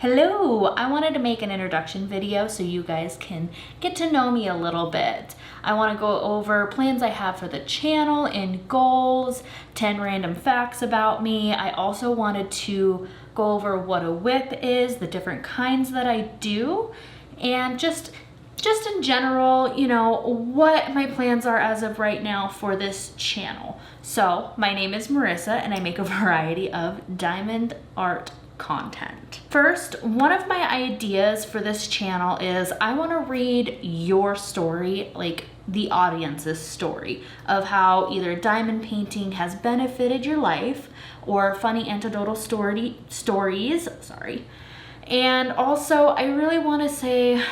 Hello! I wanted to make an introduction video so you guys can get to know me a little bit. I want to go over plans I have for the channel and goals, 10 random facts about me. I also wanted to go over what a whip is, the different kinds that I do, and just in general, you know, what my plans are as of right now for this channel. So, my name is Marissa and I make a variety of diamond art content. First, one of my ideas for this channel is I want to read your story, like the audience's story of how either diamond painting has benefited your life or funny anecdotal stories. And also, I really want to say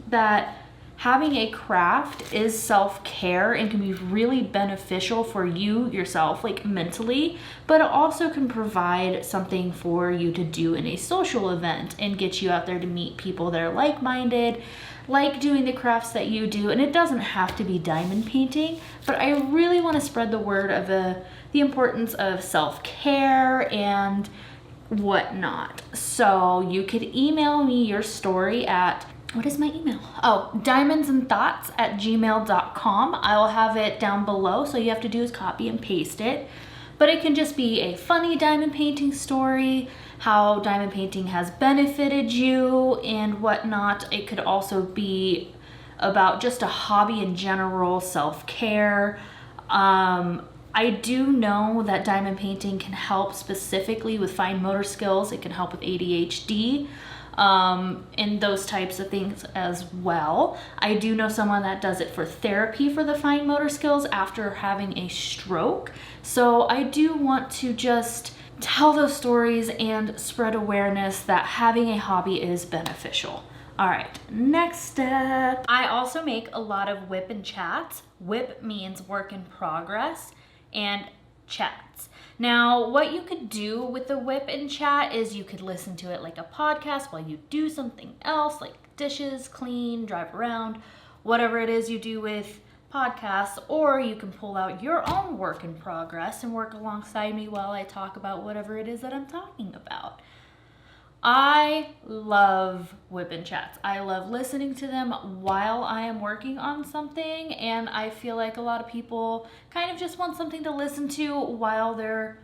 that having a craft is self-care and can be really beneficial for you yourself, like mentally, but it also can provide something for you to do in a social event and get you out there to meet people that are like-minded, like doing the crafts that you do. And it doesn't have to be diamond painting, but I really want to spread the word of the importance of self-care and whatnot. So you could email me your story at, what is my email? Oh, diamondsandthoughts@gmail.com. I will have it down below, so you have to do is copy and paste it. But it can just be a funny diamond painting story, how diamond painting has benefited you and whatnot. It could also be about just a hobby in general, self-care. I do know that diamond painting can help specifically with fine motor skills. It can help with ADHD. And those types of things as well. I do know someone that does it for therapy for the fine motor skills after having a stroke. So I do want to just tell those stories and spread awareness that having a hobby is beneficial. All right, next step. I also make a lot of whip and chats. Whip means work in progress, and chats. Now, what you could do with the whip and chat is you could listen to it like a podcast while you do something else, like dishes, clean, drive around, whatever it is you do with podcasts, or you can pull out your own work in progress and work alongside me while I talk about whatever it is that I'm talking about. I love whip and chats. I love listening to them while I am working on something, and I feel like a lot of people kind of just want something to listen to while they're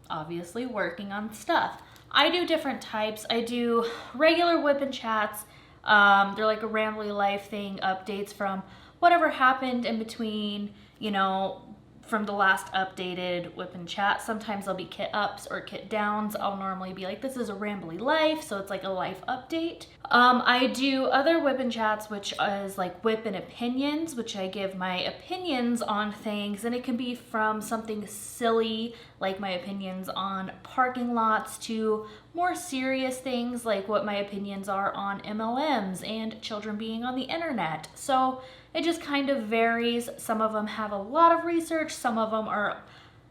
obviously working on stuff. I do different types. I do regular whip and chats. They're like a Rambly Life thing, updates from whatever happened in between, you know, from the last updated whip and chat. Sometimes there'll be kit ups or kit downs. I'll normally be like, this is a Rambly Life, so it's like a life update. I do other whip and chats, which is like whip and opinions, which I give my opinions on things, and it can be from something silly, like my opinions on parking lots, to more serious things, like what my opinions are on MLMs and children being on the internet. So it just kind of varies. Some of them have a lot of research, some of them are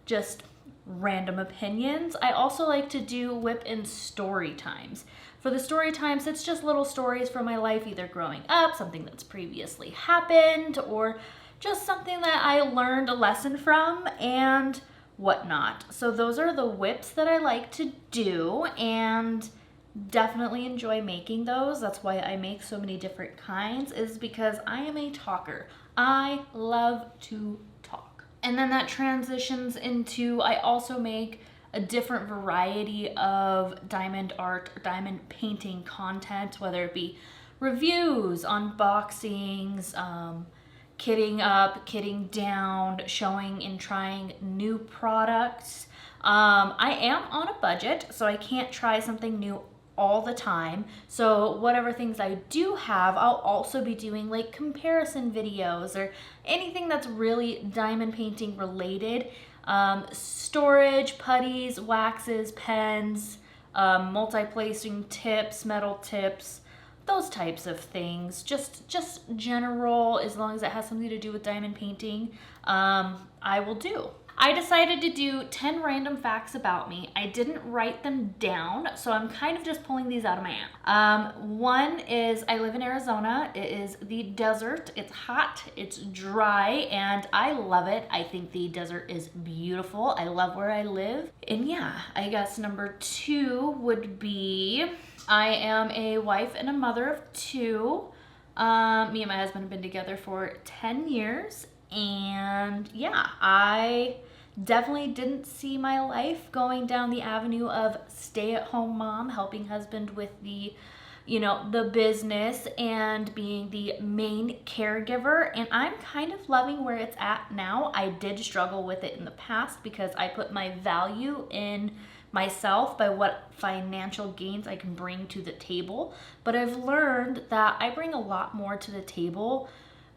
just random opinions. I also like to do whip and story times. For the story times, it's just little stories from my life, either growing up, something that's previously happened, or just something that I learned a lesson from and whatnot. So those are the whips that I like to do, and definitely enjoy making those. That's why I make so many different kinds, is because I am a talker. I love to talk. And then that transitions into, I also make a different variety of diamond art or diamond painting content, whether it be reviews, unboxings, kitting up, kitting down, showing and trying new products. I am on a budget, so I can't try something new all the time. So whatever things I do have, I'll also be doing like comparison videos or anything that's really diamond painting related. Storage, putties, waxes, pens, multi-placing tips, metal tips, those types of things. Just general, as long as it has something to do with diamond painting, I will do. I decided to do 10 random facts about me. I didn't write them down, so I'm kind of just pulling these out of my ass. One is I live in Arizona. It is the desert. It's hot, it's dry, and I love it. I think the desert is beautiful. I love where I live. And yeah, I guess number two would be I am a wife and a mother of 2. Me and my husband have been together for 10 years. And yeah, I definitely didn't see my life going down the avenue of stay-at-home mom, helping husband with the the business and being the main caregiver. And I'm kind of loving where it's at now. I did struggle with it in the past because I put my value in myself by what financial gains I can bring to the table. But I've learned that I bring a lot more to the table,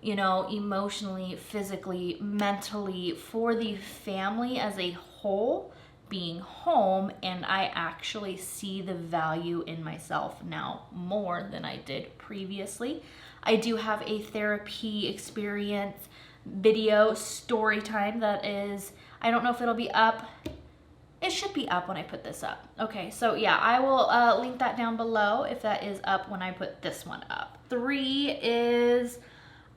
emotionally, physically, mentally, for the family as a whole being home, and I actually see the value in myself now more than I did previously. I do have a therapy experience video story time that is, I don't know if it'll be up. It should be up when I put this up. Okay, so yeah, I will link that down below if that is up when I put this one up. 3 is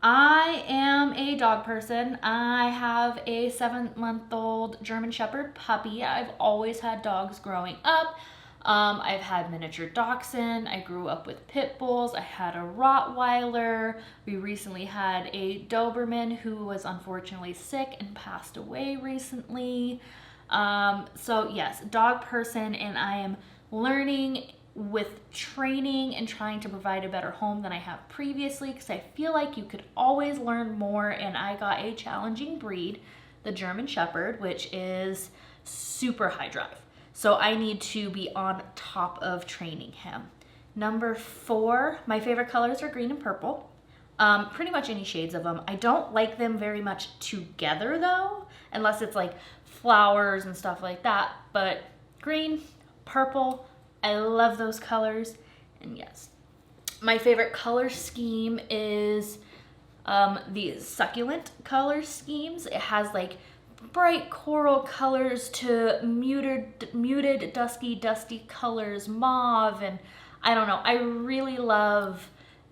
I am a dog person. I have a 7-month-old German Shepherd puppy. I've always had dogs growing up. I've had miniature dachshund. I grew up with pit bulls. I had a Rottweiler. We recently had a Doberman who was unfortunately sick and passed away recently. So yes, dog person, and I am learning with training and trying to provide a better home than I have previously, because I feel like you could always learn more. And I got a challenging breed, the German Shepherd, which is super high drive. So I need to be on top of training him. Number 4, my favorite colors are green and purple. Pretty much any shades of them. I don't like them very much together though, unless it's like flowers and stuff like that. But green, purple, I love those colors. And yes, my favorite color scheme is the succulent color schemes. It has like bright coral colors to muted dusty colors, mauve, and I don't know. I really love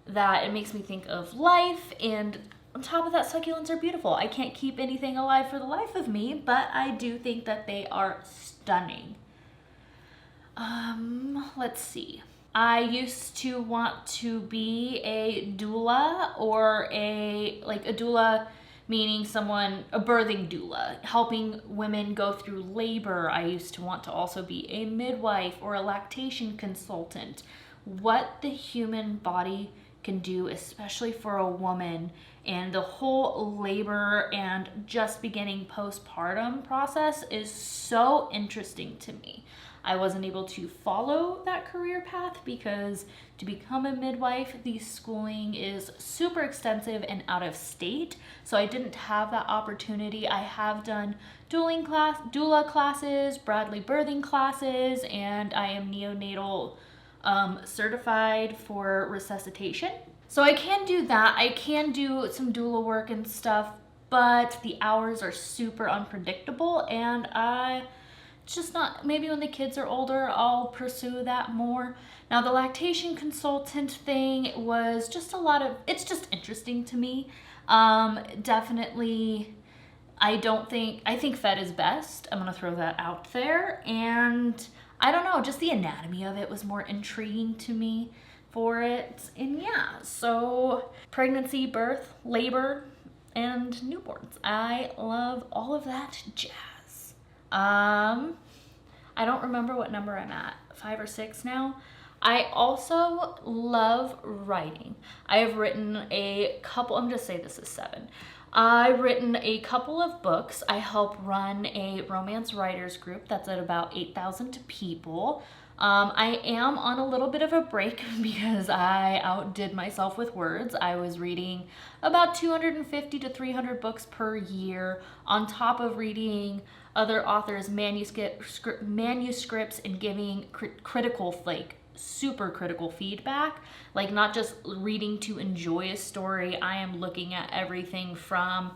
that. It makes me think of life, and on top of that, succulents are beautiful. I can't keep anything alive for the life of me, but I do think that they are stunning. Let's see. I used to want to be a doula, or a doula meaning a birthing doula, helping women go through labor. I used to want to also be a midwife or a lactation consultant. What the human body can do, especially for a woman, and the whole labor and just beginning postpartum process is so interesting to me. I wasn't able to follow that career path because to become a midwife, the schooling is super extensive and out of state. So I didn't have that opportunity. I have done doula classes, Bradley birthing classes, and I am neonatal certified for resuscitation. So I can do that. I can do some doula work and stuff, but the hours are super unpredictable, and it's just not, maybe when the kids are older, I'll pursue that more. Now the lactation consultant thing was just it's just interesting to me. Definitely, I think fed is best. I'm gonna throw that out there. And I don't know, just the anatomy of it was more intriguing to me for it. And yeah, so pregnancy, birth, labor, and newborns. I love all of that jazz. I don't remember what number I'm at, 5 or 6 now. I also love writing. I have written a couple, I'm just saying this is 7. I've written a couple of books. I help run a romance writers group that's at about 8,000 people. I am on a little bit of a break because I outdid myself with words. I was reading about 250 to 300 books per year, on top of reading other authors' manuscripts and giving critical, super critical feedback. Not just reading to enjoy a story. I am looking at everything from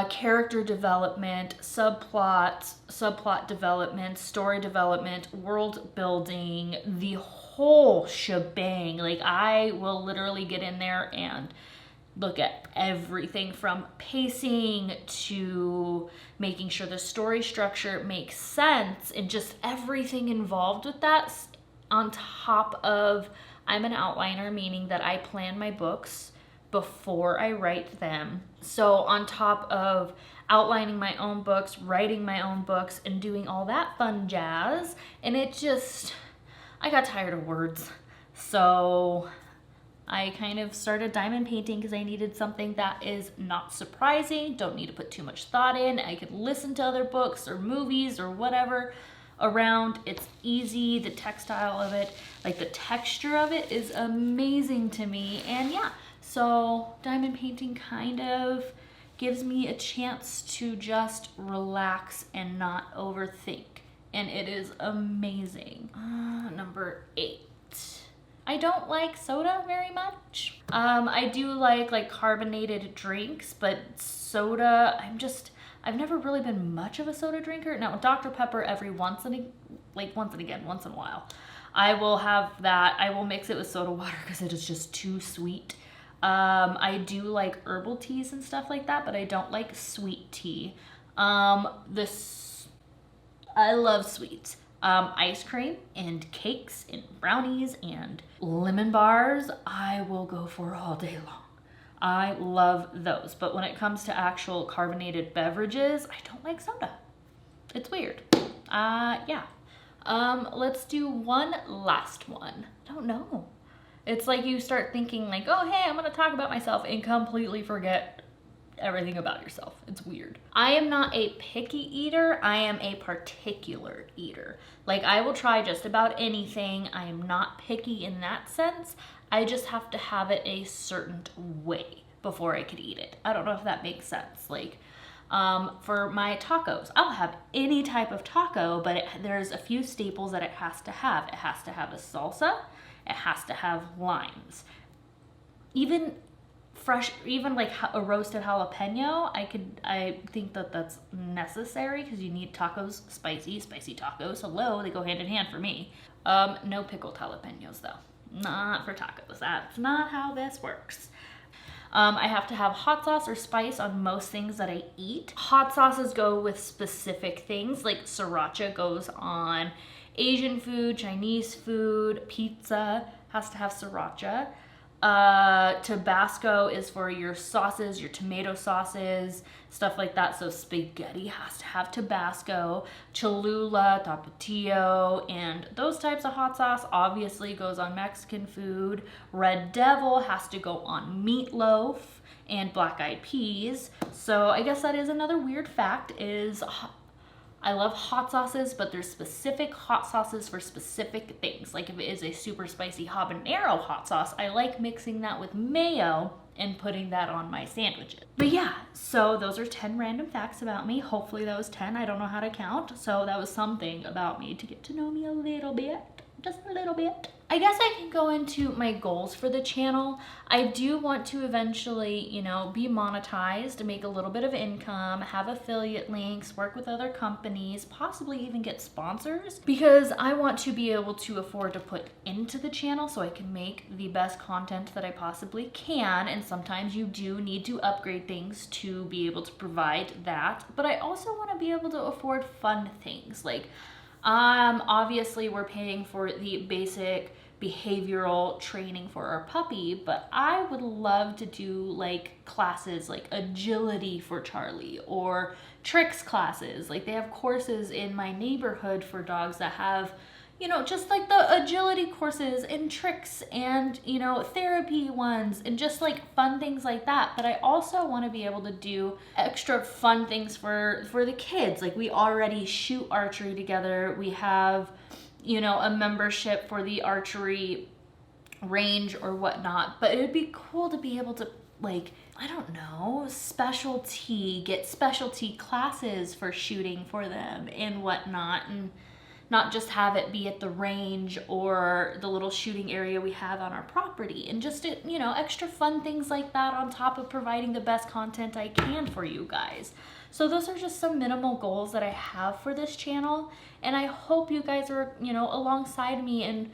character development, subplot development, story development, world building, the whole shebang. I will literally get in there and look at everything from pacing to making sure the story structure makes sense, and just everything involved with that. On top of, I'm an outliner, meaning that I plan my books before I write them. So on top of outlining my own books, writing my own books, and doing all that fun jazz, and I got tired of words. So I kind of started diamond painting because I needed something that is not surprising, don't need to put too much thought in. I could listen to other books or movies or whatever around. It's easy, the textile of it, like the texture of it is amazing to me. And yeah, so diamond painting kind of gives me a chance to just relax and not overthink. And it is amazing. Number 8. I don't like soda very much. I do like carbonated drinks, but soda, I've never really been much of a soda drinker. Now, Dr. Pepper every once in a while. I will have that. I will mix it with soda water because it is just too sweet. I do like herbal teas and stuff like that, but I don't like sweet tea. I love sweets. Ice cream and cakes and brownies and lemon bars, I will go for all day long. I love those. But when it comes to actual carbonated beverages, I don't like soda. It's weird. Yeah. Let's do one last one. I don't know. It's like you start thinking like, oh, hey, I'm going to talk about myself and completely forget everything about yourself. It's weird. I am not a picky eater. I am a particular eater. Like, I will try just about anything. I am not picky in that sense. I just have to have it a certain way before I could eat it. I don't know if that makes sense. Like, for my tacos, I'll have any type of taco, but there's a few staples that it has to have. It has to have a salsa. It has to have limes. Even like a roasted jalapeno, I think that that's necessary because you need tacos, spicy tacos. Hello, they go hand in hand for me. No pickled jalapenos though. Not for tacos. That's not how this works. I have to have hot sauce or spice on most things that I eat. Hot sauces go with specific things, like sriracha goes on Asian food, Chinese food, pizza has to have sriracha. Tabasco is for your sauces, your tomato sauces, stuff like that. So spaghetti has to have Tabasco. Cholula, Tapatio, and those types of hot sauce obviously goes on Mexican food. Red Devil has to go on meatloaf and black eyed peas. So I guess that is another weird fact is I love hot sauces, but there's specific hot sauces for specific things. Like if it is a super spicy habanero hot sauce, I like mixing that with mayo and putting that on my sandwiches. But yeah, so those are 10 random facts about me. Hopefully that was 10. I don't know how to count. So that was something about me to get to know me a little bit. Just a little bit. I guess I can go into my goals for the channel. I do want to eventually, be monetized, make a little bit of income, have affiliate links, work with other companies, possibly even get sponsors, because I want to be able to afford to put into the channel so I can make the best content that I possibly can. And sometimes you do need to upgrade things to be able to provide that. But I also want to be able to afford fun things like obviously we're paying for the basic behavioral training for our puppy, but I would love to do like classes like agility for Charlie or tricks classes. Like they have courses in my neighborhood for dogs that have, just like the agility courses and tricks and, therapy ones and just like fun things like that. But I also want to be able to do extra fun things for the kids. Like we already shoot archery together. We have, a membership for the archery range or whatnot. But it would be cool to be able to get specialty classes for shooting for them and whatnot, and not just have it be at the range or the little shooting area we have on our property, and just, extra fun things like that on top of providing the best content I can for you guys. So those are just some minimal goals that I have for this channel, and I hope you guys are, alongside me and,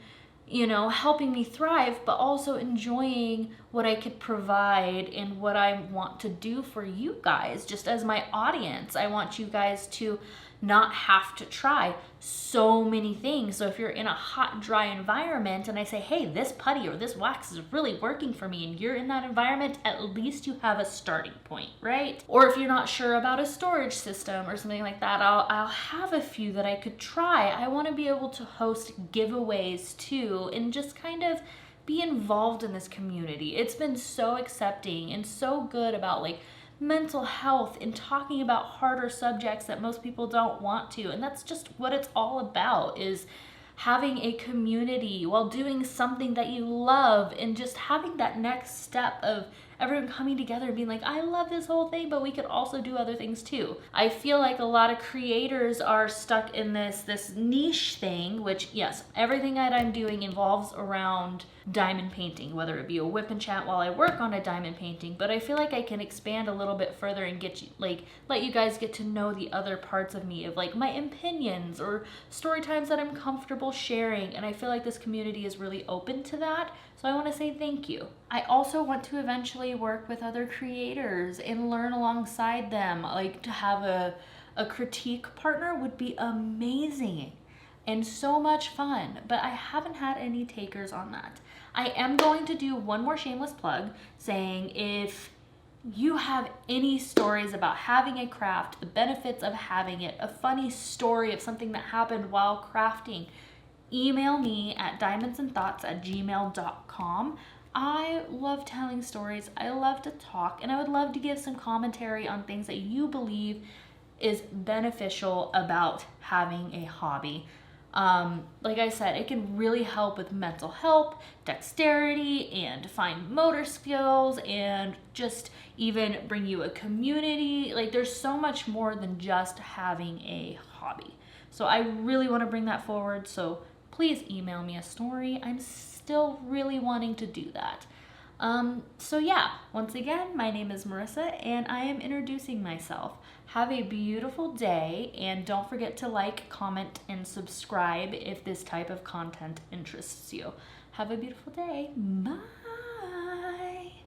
helping me thrive, but also enjoying what I could provide and what I want to do for you guys, just as my audience. I want you guys to not have to try so many things. So if you're in a hot, dry environment and I say, hey, this putty or this wax is really working for me, and you're in that environment, at least you have a starting point, right? Or if you're not sure about a storage system or something like that, I'll have a few that I could try. I want to be able to host giveaways too, and just kind of be involved in this community. It's been so accepting and so good about like mental health and talking about harder subjects that most people don't want to. And that's just what it's all about, is having a community while doing something that you love, and just having that next step of everyone coming together and being like, I love this whole thing, but we could also do other things too. I feel like a lot of creators are stuck in this niche thing, which yes, everything that I'm doing involves around diamond painting, whether it be a whip and chat while I work on a diamond painting, but I feel like I can expand a little bit further and get you, like, let you guys get to know the other parts of me, of like my opinions or story times that I'm comfortable sharing. And I feel like this community is really open to that. So I want to say thank you. I also want to eventually work with other creators and learn alongside them. Like, to have a critique partner would be amazing and so much fun, but I haven't had any takers on that. I am going to do one more shameless plug, saying if you have any stories about having a craft, the benefits of having it, a funny story of something that happened while crafting, email me at diamondsandthoughts@gmail.com. I love telling stories. I love to talk, and I would love to give some commentary on things that you believe is beneficial about having a hobby. Like I said, it can really help with mental health, dexterity, and fine motor skills, and just even bring you a community. Like, there's so much more than just having a hobby. So I really want to bring that forward. So please email me a story. I'm still really wanting to do that. So yeah, once again, my name is Marissa, and I am introducing myself. Have a beautiful day, and don't forget to like, comment, and subscribe if this type of content interests you. Have a beautiful day. Bye.